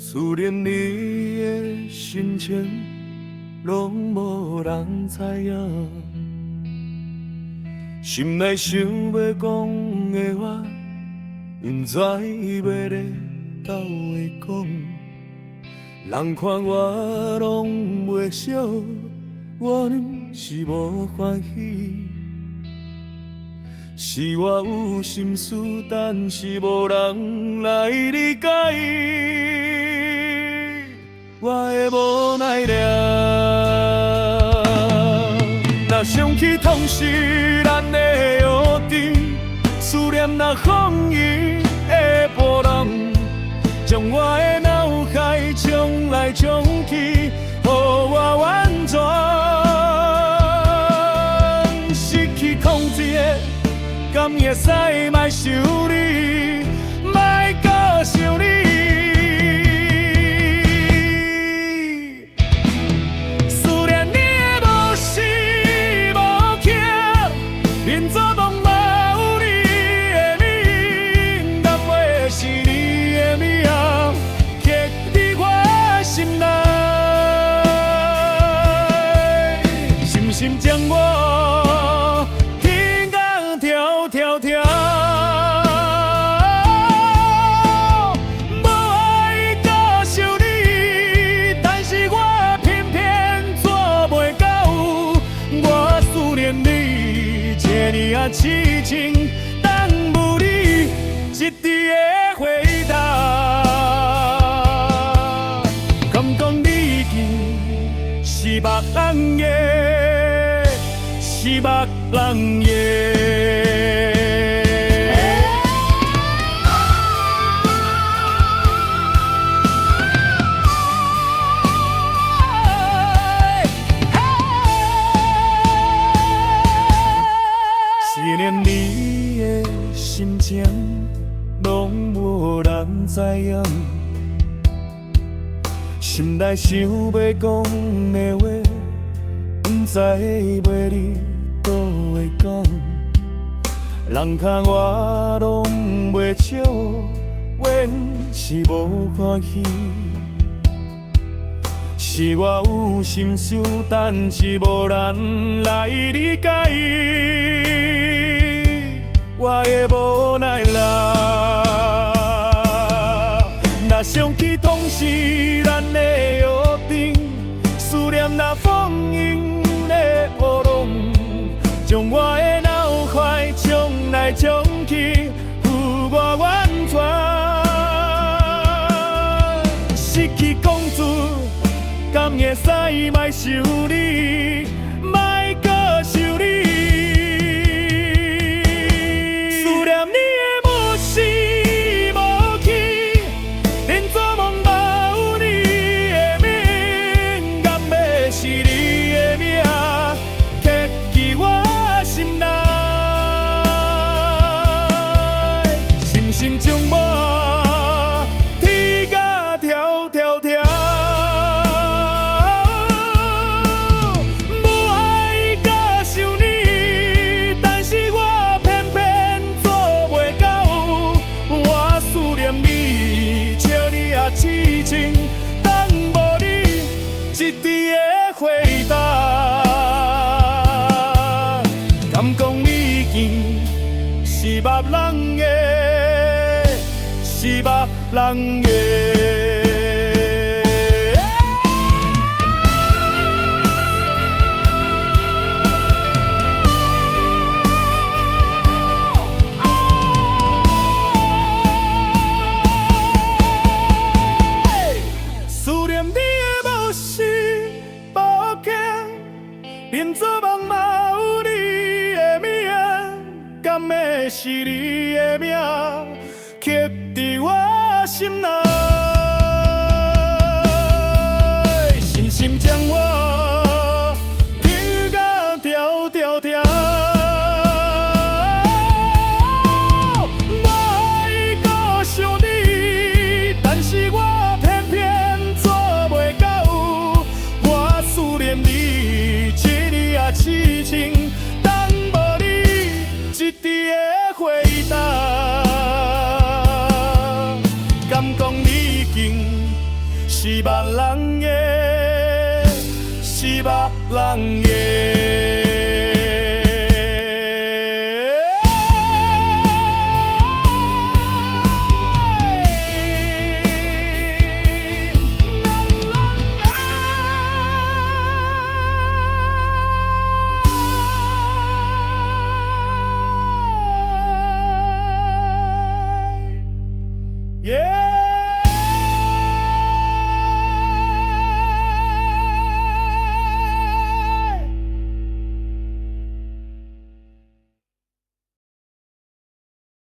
思念你的心情，拢无人知影。心内想要讲的话，因知要咧斗会讲。人看我拢袂笑，我是无欢喜。是我有心事，但是无人来理解。我的无奈了，若想起当时咱的约定，思念若风雨的波浪，将我的脑海冲来冲去，予我完全失去控制的，敢会使莫想你，莫搁想你。心将我天甲跳跳跳，无爱甲想你，但是我偏偏做袂到。我思念你，这呢啊痴情，等无你一滴的回答。敢讲你已经是别人的？是别人的。思念你的心情，拢无人知影。心内想要讲的话，不知要你倒会讲，人看我拢袂笑，阮是无欢喜。是我有心事，但是无人来理解。我的无奈啦，若想起当时咱的约定，思念若风影的波浪。将我的脑海冲来冲去，予我完全失去控制，敢会使莫想你，莫搁想你。思念你的无时无刻，连做梦嘛有你的名，敢要是你的名，刻记我。心内，深深将我天甲跳跳跳，无爱甲想你，但是我偏偏做袂到。我思念你，笑你啊痴情，等无你一滴的回答。是别人的，是别人的。思念你的无时无刻，连做梦嘛有你的名。敢会是你的名，刻伫我心内，深深将我天甲跳跳跳。我爱搁想你，但是我偏偏做袂到。我思念你，一日啊痴情。一滴的回答，敢讲你已经 시발랑예 예